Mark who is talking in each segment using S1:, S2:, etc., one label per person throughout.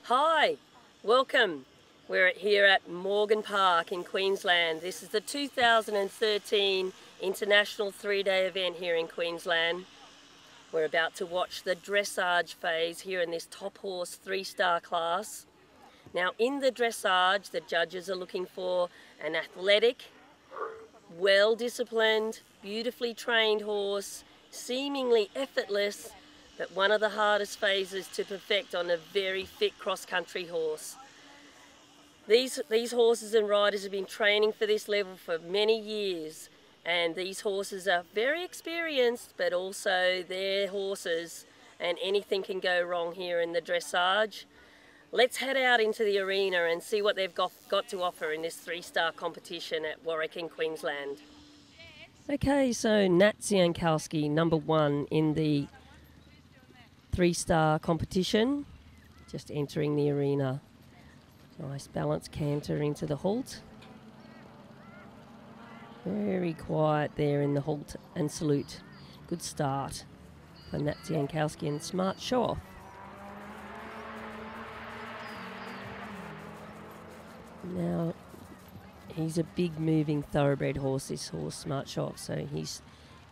S1: Hi, welcome. We're here at Morgan Park in Queensland. This is the 2013 International 3-day event here in Queensland. We're about to watch the dressage phase here in this top horse 3-star class. Now in the dressage, the judges are looking for an athletic, well-disciplined, beautifully trained horse, seemingly effortless, but one of the hardest phases to perfect on a very fit cross-country horse. These horses and riders have been training for this level for many years, and these horses are very experienced, but also they're horses, and anything can go wrong here in the dressage. Let's head out into the arena and see what they've got to offer in this 3-star competition at Warwick in Queensland. Okay, so Nat Ziankowski, number 1 in the 3-star competition, just entering the arena. Nice balanced canter into the halt. Very quiet there in the halt and salute. Good start for Nat Ziankowski and smart show off. Now, he's a big moving thoroughbred horse, this horse, Smart Show Off, so he's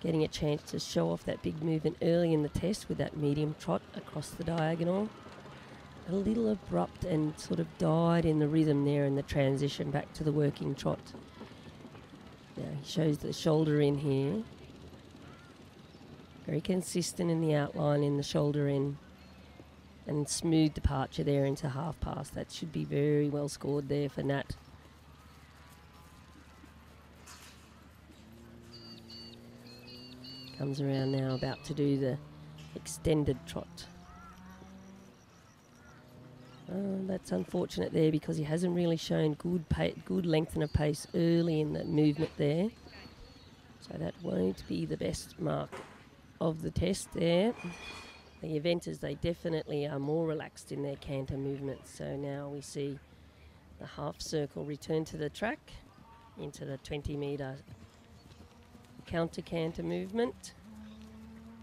S1: getting a chance to show off that big movement early in the test with that medium trot across the diagonal. A little abrupt and sort of died in the rhythm there in the transition back to the working trot. Now he shows the shoulder in here. Very consistent in the outline in the shoulder in. And smooth departure there into half pass. That should be very well scored there for Nat. Comes around now, about to do the extended trot. That's unfortunate there because he hasn't really shown good length of pace early in the movement there. So that won't be the best mark of the test there. The eventers, they definitely are more relaxed in their canter movements. So now we see the half circle return to the track into the 20-metre counter canter movement.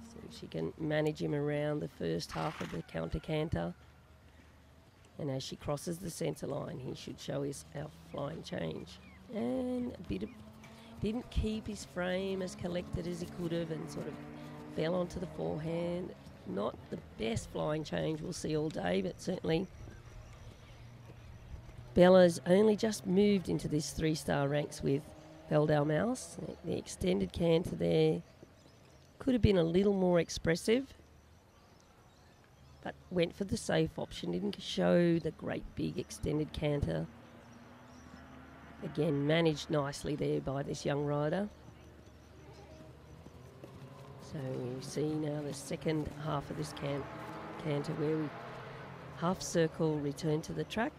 S1: So she can manage him around the first half of the counter canter. And as she crosses the centre line, he should show his flying change. And didn't keep his frame as collected as he could have and sort of fell onto the forehand. Not the best flying change we'll see all day, but certainly Bella's only just moved into this 3-star ranks with Beldale Mouse. The extended canter there could have been a little more expressive, but went for the safe option, didn't show the great big extended canter. Again, managed nicely there by this young rider. So we see now the second half of this canter where we half circle, return to the track.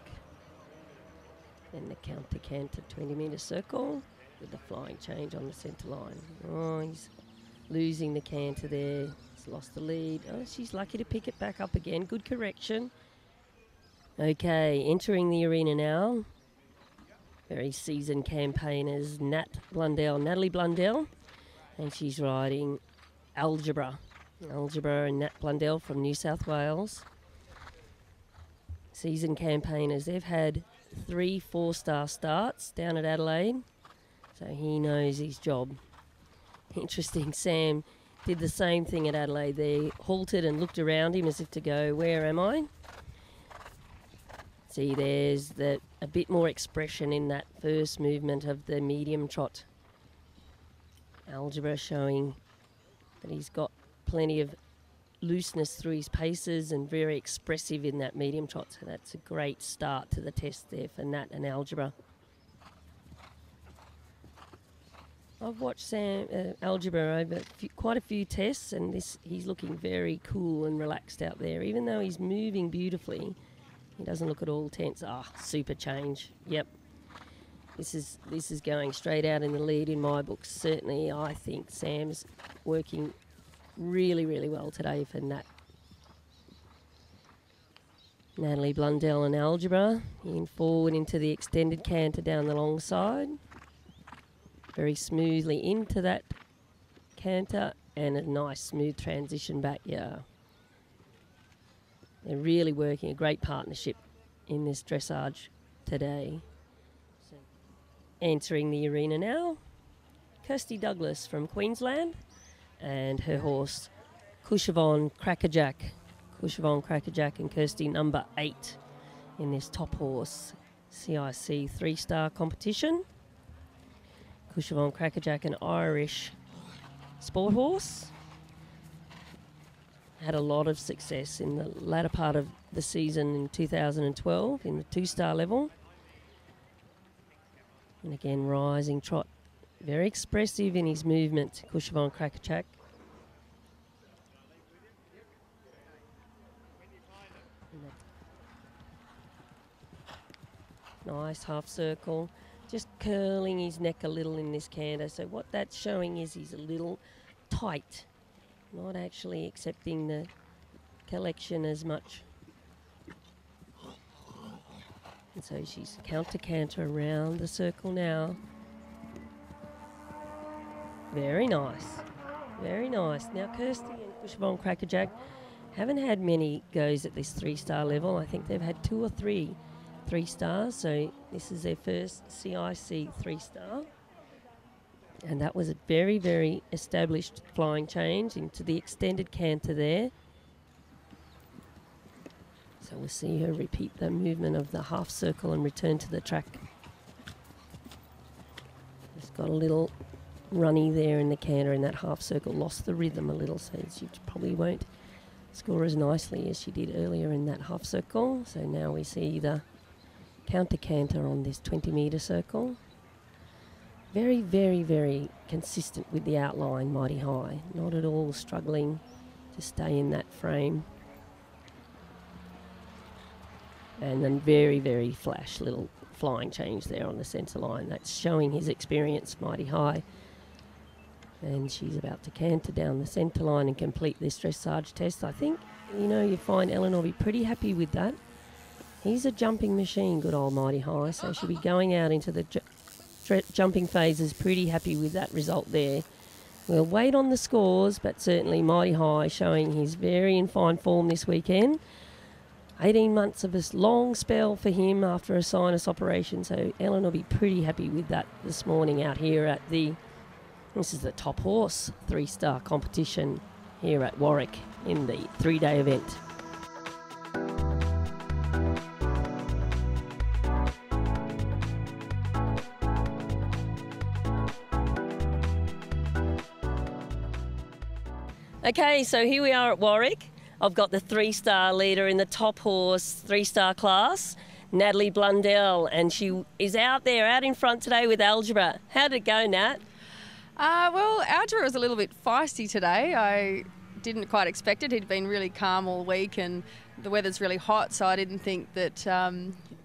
S1: Then the counter canter 20-metre circle with the flying change on the centre line. Oh, he's losing the canter there. He's lost the lead. Oh, she's lucky to pick it back up again. Good correction. Okay, entering the arena now. Very seasoned campaigners, Natalie Blundell. And she's riding Algebra and Nat Blundell from New South Wales. Seasoned campaigners. They've had 3 4-star starts down at Adelaide, so he knows his job. Interesting, Sam did the same thing at Adelaide. They halted and looked around him as if to go, where am I? See, there's a bit more expression in that first movement of the medium trot. Algebra showing that he's got plenty of looseness through his paces and very expressive in that medium trot. So that's a great start to the test there for Nat and Algebra. I've watched Algebra over quite a few tests, and he's looking very cool and relaxed out there. Even though he's moving beautifully, he doesn't look at all tense. Super change. Yep. This is going straight out in the lead in my books. Certainly, I think Sam's working really, really well today for Natalie Blundell and Algebra. In forward into the extended canter down the long side. Very smoothly into that canter and a nice smooth transition back. Yeah. They're really working a great partnership in this dressage today. So, entering the arena now, Kirsty Douglas from Queensland and her horse Cushavon Crackerjack. Cushavon Crackerjack and Kirsty number 8 in this top horse CIC 3-star competition. Cushavon Crackerjack, an Irish sport horse. Had a lot of success in the latter part of the season in 2012 in the 2-star level. And again, rising trot. Very expressive in his movement, Cushavon Crackerjack. Nice half circle. Just curling his neck a little in this canter. So what that's showing is he's a little tight. Not actually accepting the collection as much. And so she's counter-canter around the circle now. Very nice. Very nice. Now Kirsty and Cushavon Crackerjack haven't had many goes at this 3-star level. I think they've had 2 or 3 3-stars. So this is their first CIC 3-star. And that was a very, very established flying change into the extended canter there. So we'll see her repeat the movement of the half circle and return to the track. Just got a little runny there in the canter in that half circle. Lost the rhythm a little, so she probably won't score as nicely as she did earlier in that half circle. So now we see the counter canter on this 20-metre circle. Very, very, very consistent with the outline, mighty high. Not at all struggling to stay in that frame. And then very, very flash little flying change there on the centre line. That's showing his experience, mighty high. And she's about to canter down the centre line and complete this dressage test. I think, you find Ellen will be pretty happy with that. He's a jumping machine, good old mighty high, so she'll be going out into the jumping phases, pretty happy with that result there. We'll wait on the scores, but certainly mighty high showing he's very in fine form this weekend. 18 months of a long spell for him after a sinus operation, so Ellen will be pretty happy with that this morning out here at this is the top horse 3-star competition here at Warwick in the 3-day event. Okay, so here we are at Warwick. I've got the 3-star leader in the top horse 3-star class, Natalie Blundell, and she is out in front today with Algebra. How did it go, Nat?
S2: Well, Algebra was a little bit feisty today. I didn't quite expect it. He'd been really calm all week and the weather's really hot, so I didn't think that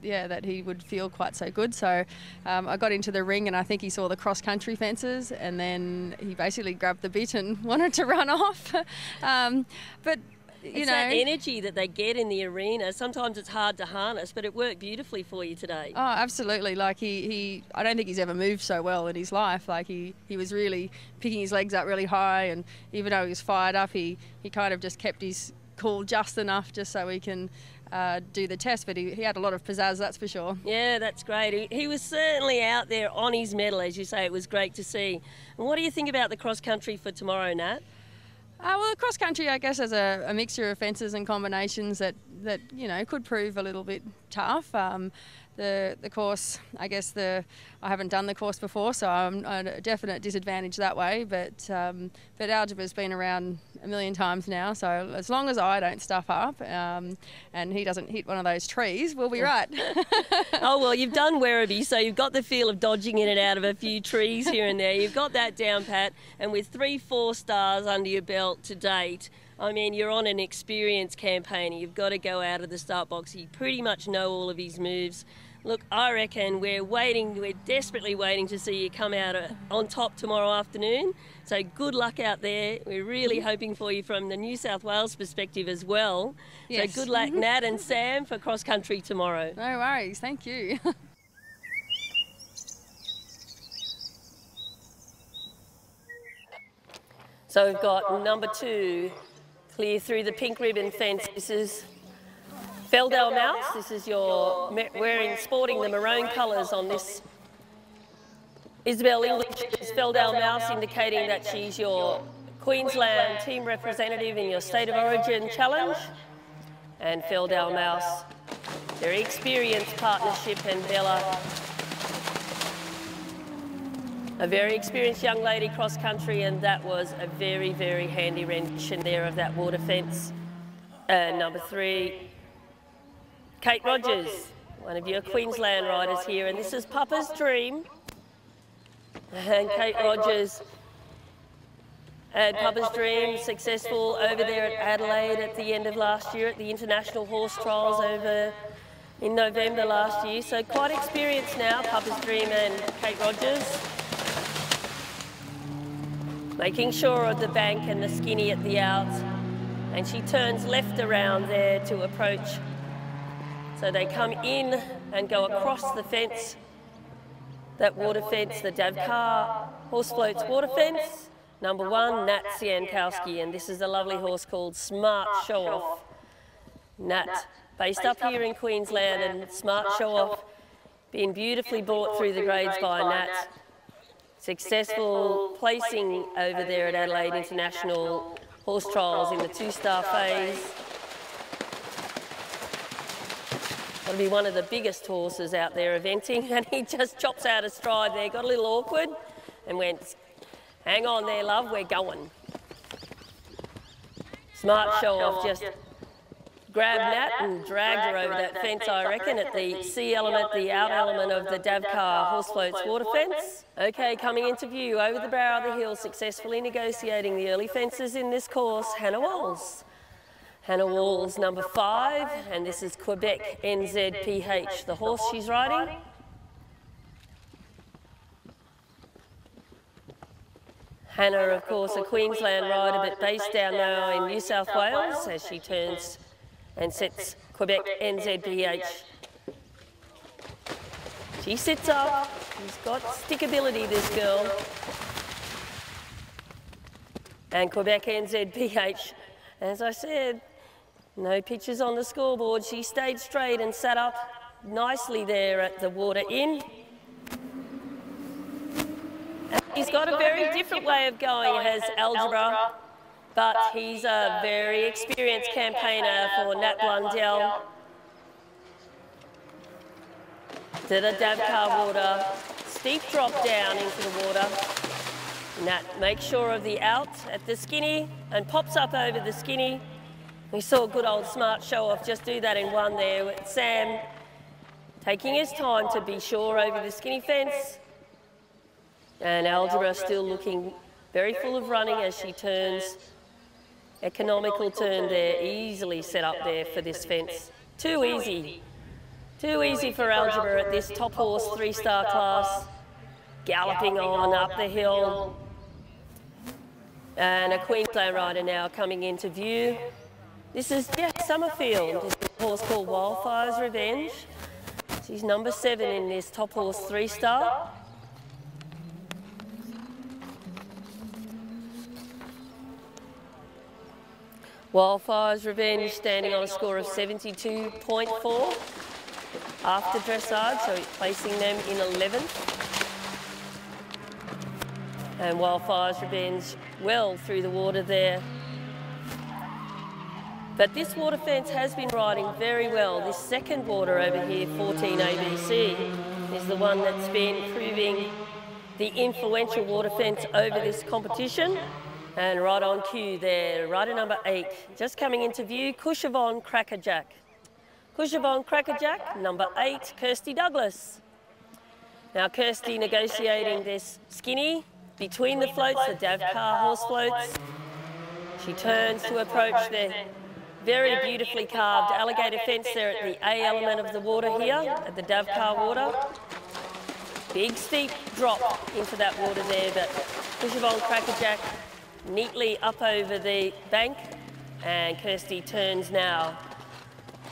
S2: that he would feel quite so good. So I got into the ring and I think he saw the cross-country fences and then he basically grabbed the bit and wanted to run off. But
S1: it's that energy that they get in the arena. Sometimes it's hard to harness, but it worked beautifully for you today.
S2: Oh, absolutely. Like I don't think he's ever moved so well in his life. Like he was really picking his legs up really high, and even though he was fired up, he kind of just kept his cool just enough just so he can do the test. But he had a lot of pizzazz, that's for sure.
S1: Yeah, that's great. He was certainly out there on his mettle, as you say. It was great to see. And what do you think about the cross-country for tomorrow, Nat?
S2: Well, cross country, I guess, has a mixture of fences and combinations that could prove a little bit tough. The course, I guess I haven't done the course before, so I'm at a definite disadvantage that way. But Algebra's been around a million times now, so as long as I don't stuff up and he doesn't hit one of those trees, we'll be right.
S1: Oh, well, you've done Werribee, so you've got the feel of dodging in and out of a few trees here and there. You've got that down pat, and with 3-4 stars under your belt to date, I mean, you're on an experienced campaigner. You've got to go out of the start box. You pretty much know all of his moves. Look, I reckon we're desperately waiting to see you come out on top tomorrow afternoon. So good luck out there. We're really hoping for you from the New South Wales perspective as well. Yes. So good luck, Nat and Sam, for cross country tomorrow.
S2: No worries, thank you.
S1: So we've got number 2 clear through the pink ribbon fence. This is Feldale Mouse, this is your sporting the maroon colours on this. Isabel English's Feldale Mouse, indicating that she's your Queensland team representative in your State of Origin challenge. And Feldale Mouse, very experienced partnership, and Bella, a very experienced young lady cross country, and that was a very, very handy rendition there of that water fence. Number 3, Kate Rogers, one of your Queensland riders here, and this is Papa's Dream. And Kate Rogers and Papa's Dream successful over there at Adelaide at the end of last year at the International Horse Trials over in November last year. So quite experienced now, Papa's Dream and Kate Rogers. Making sure of the bank and the skinny at the out. And she turns left around there to approach. So they come in and go across the fence. That water fence, the Davcar horse floats water fence. Number 1, Nat Siankowski, and this is a lovely horse called Smart Show Off. Nat, based up here in Queensland, and Smart Show Off being beautifully brought through the grades by Nat. Successful placing over there at Adelaide International Horse Trials in the 2-star phase. That'll be one of the biggest horses out there eventing, and he just chops out a stride there, got a little awkward and went, hang on there, love, we're going. Smart Show Off just grabbed Nat and dragged her over that fence, I reckon, at the C element, the out element of the Davcar horse floats water fence. Okay, coming into view over the brow of the hill, successfully negotiating the early fences in this course, Hannah Walls. Hannah Walls, number 5, and this is Quebec NZPH, the horse she's riding. Hannah, of course, a Queensland rider, but based down now in New South Wales as she turns and sets Quebec NZPH. She sits up, she's got stickability, this girl. And Quebec NZPH, as I said, no pictures on the scoreboard. She stayed straight and sat up nicely there at the water in. And he's got a very different way of going, has Algebra, but he's a very experienced campaigner for Nat Blundell. To the Davcar water, steep drop down into the water. Nat makes sure of the out at the skinny and pops up over the skinny. We saw good old Smart Show Off just do that in one there with Sam taking his time to be sure over the skinny fence. And Algebra still looking very full of running as she turns. Economical turn there, easily set up there for this fence. Too easy. Too easy for Algebra at this top horse 3-star class. Galloping on up the hill. And a Queensland rider now coming into view. This is Jack Summerfield. This is a horse called Wildfire's Revenge. She's number 7 in this top horse 3-star. Wildfire's Revenge standing on a score of 72.4 after dressage, so placing them in 11th. And Wildfire's Revenge well through the water there. But this water fence has been riding very well. This second water over here, 14 ABC, is the one that's been proving the influential water fence over this competition. And right on cue there, rider number 8, just coming into view, Cushavon Crackerjack. Cushavon Crackerjack, number 8, Kirsty Douglas. Now Kirsty negotiating this skinny between the floats, the Davcar horse floats. She turns to approach the very beautifully carved alligator fence there at the A element of the water here, at the Davcar water. Big steep drop into that water there, but Cushavon Crackerjack neatly up over the bank, and Kirsty turns now.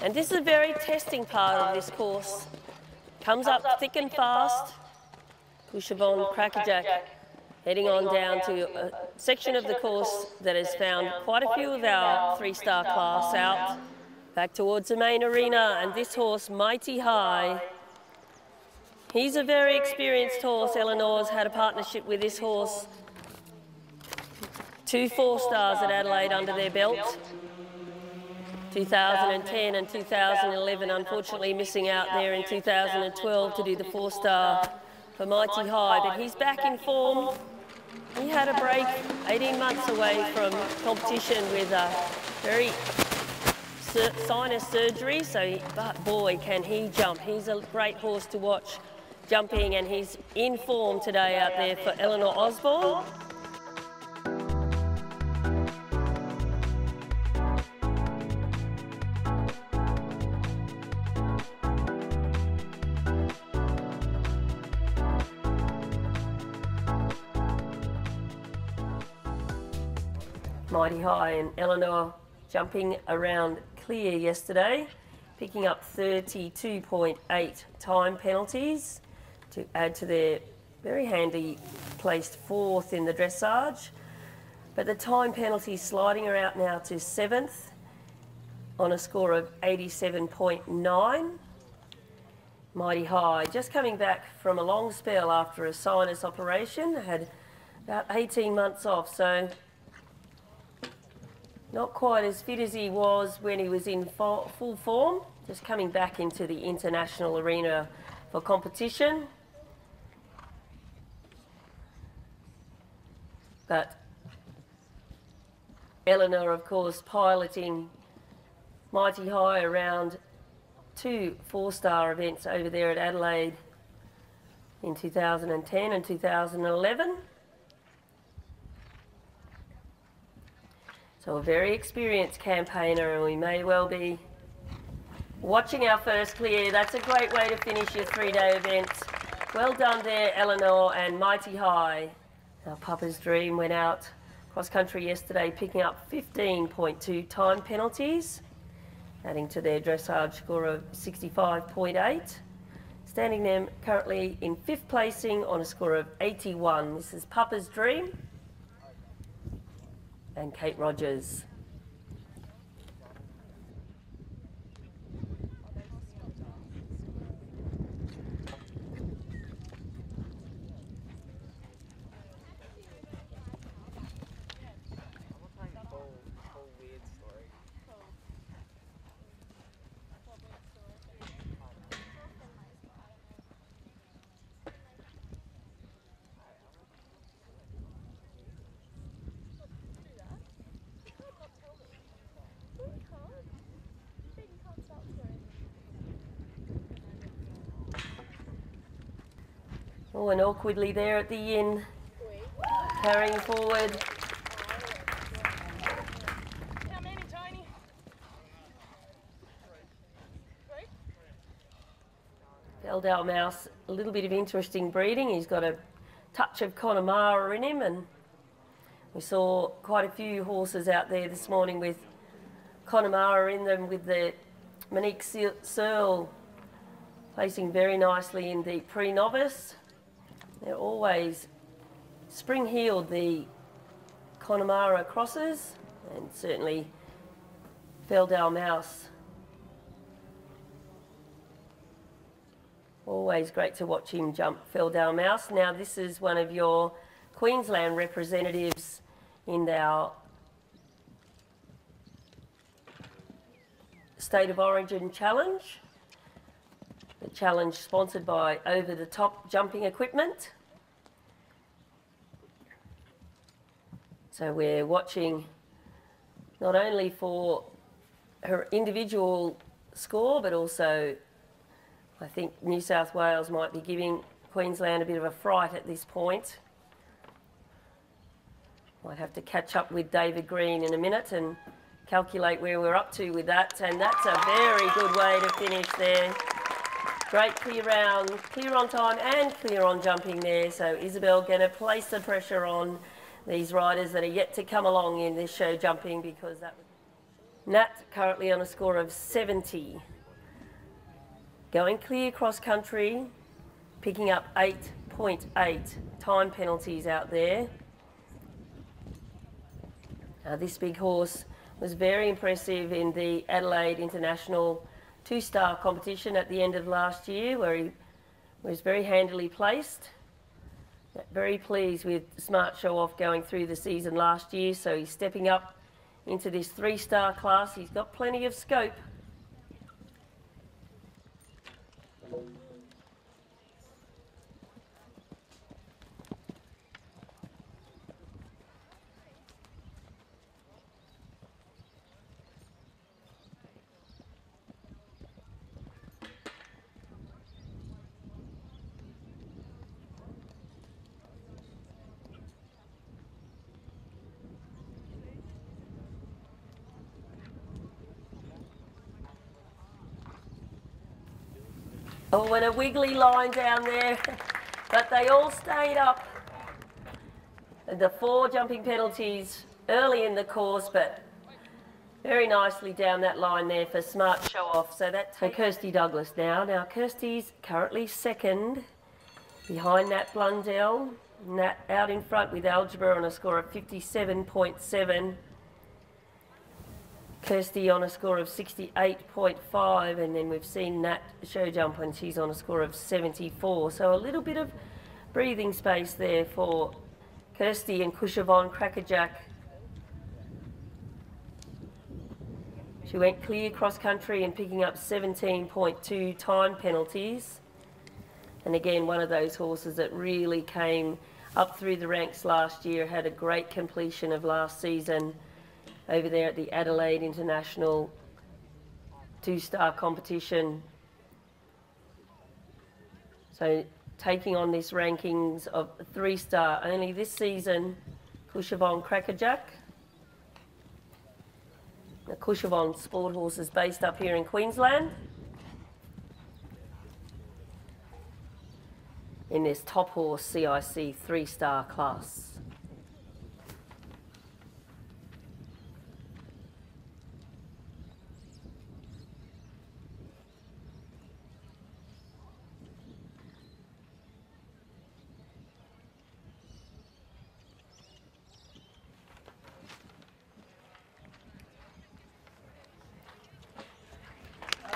S1: And this is a very testing part of this course. Comes up thick and fast. Cushavon Crackerjack heading on down to a section of the course that has found quite a few of our 3-star class out. Back towards the main arena, and this horse, Mighty High. He's a very experienced horse. Eleanor's had a partnership with this horse. 2 4-stars at Adelaide under their belt. 2010 and 2011, unfortunately missing out there in 2012 to do the 4-star for Mighty High, but he's back in form. He had a break 18 months away from competition with a very sinus surgery, but boy, can he jump. He's a great horse to watch jumping, and he's in form today out there for Eleanor Osborne. Mighty High and Eleanor jumping around clear yesterday, picking up 32.8 time penalties to add to their very handy placed 4th in the dressage. But the time penalties sliding her out now to 7th on a score of 87.9. Mighty High just coming back from a long spell after a sinus operation, had about 18 months off, so not quite as fit as he was when he was in full form, just coming back into the international arena for competition. But Eleanor, of course, piloting Mighty High around 2 4-star events over there at Adelaide in 2010 and 2011. So a very experienced campaigner, and we may well be watching our first clear. That's a great way to finish your 3-day event. Well done there, Eleanor and Mighty High. Our Papa's Dream went out cross country yesterday, picking up 15.2 time penalties, adding to their dressage score of 65.8. Standing them currently in 5th placing on a score of 81. This is Papa's Dream and Kate Rogers. Oh, and awkwardly there at the inn, carrying forward.
S3: How many, Tony? 3?
S1: Feldau Mouse, a little bit of interesting breeding. He's got a touch of Connemara in him, and we saw quite a few horses out there this morning with Connemara in them, with the Monique Searle placing very nicely in the pre-novice. They're always spring-heeled, the Connemara crosses, and certainly Feldau Mouse. Always great to watch him jump, Feldau Mouse. Now this is one of your Queensland representatives in our State of Origin Challenge. The challenge sponsored by Over the Top Jumping Equipment. So we're watching not only for her individual score, but also I think New South Wales might be giving Queensland a bit of a fright at this point. Might have to catch up with David Green in a minute and calculate where we're up to with that. And that's a very good way to finish there. Great clear round, clear on time and clear on jumping there. So Isabel going to place the pressure on these riders that are yet to come along in this show jumping, because that was Nat currently on a score of 70. Going clear cross country, picking up 8.8 time penalties out there. This big horse was very impressive in the Adelaide International two-star competition at the end of last year, where he was very handily placed. Very pleased with Smart Show Off going through the season last year, so he's stepping up into this three-star class. He's got plenty of scope. Oh, and a wiggly line down there, but they all stayed up. The 4 jumping penalties early in the course, but very nicely down that line there for Smart Show Off. So that's Kirsty Douglas now. Now Kirsty's currently second behind Nat Blundell. Nat out in front with Algebra on a score of 57.7. Kirsty on a score of 68.5, and then we've seen Nat show jump and she's on a score of 74. So a little bit of breathing space there for Kirsty and Cushavon Crackerjack. She went clear cross country and picking up 17.2 time penalties. And again, one of those horses that really came up through the ranks last year, had a great completion of last season over there at the Adelaide International two-star competition. So taking on this rankings of 3-star only this season, Cushavon Crackerjack. The Cushavon Sport Horse is based up here in Queensland. In this top horse CIC 3-star class.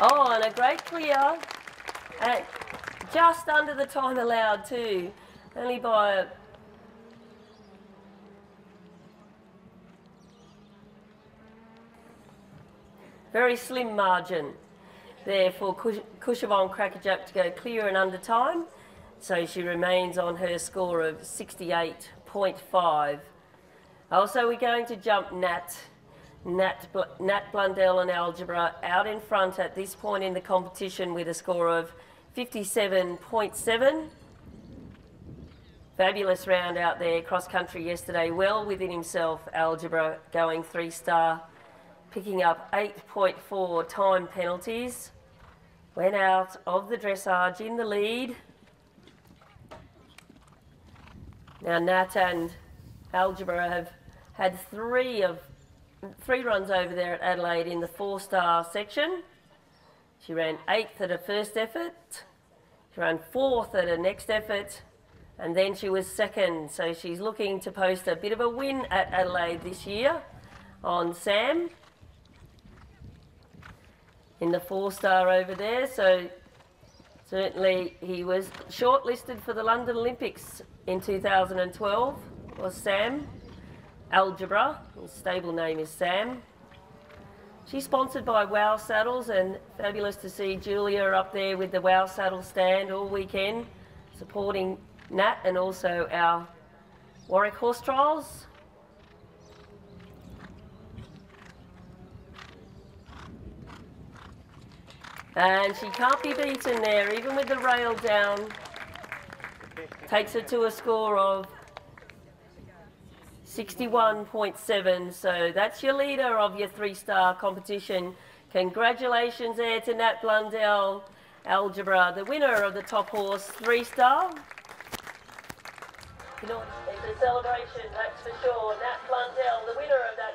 S1: Oh, and a great clear, and just under the time allowed too, only by a very slim margin there for Cushavon Crackerjack to go clear and under time. So she remains on her score of 68.5. Also, we're going to jump Nat Blundell and Algebra out in front at this point in the competition with a score of 57.7. Fabulous round out there, cross country yesterday, well within himself. Algebra going 3-star, picking up 8.4 time penalties. Went out of the dressage in the lead. Now Nat and Algebra have had three runs over there at Adelaide in the 4-star section. She ran 8th at her first effort, she ran 4th at her next effort, and then she was 2nd. So she's looking to post a bit of a win at Adelaide this year on Sam in the 4-star over there. So certainly he was shortlisted for the London Olympics in 2012, was Sam. Algebra, his stable name is Sam. She's sponsored by Wow Saddles, and fabulous to see Julia up there with the Wow Saddle stand all weekend, supporting Nat and also our Warwick Horse Trials. And she can't be beaten there, even with the rail down. Takes her to a score of 61.7, so that's your leader of your 3-star competition. Congratulations there to Nat Blundell, Algebra, the winner of the top horse 3-star. You know, it's a celebration, that's for sure. Nat Blundell, the winner of that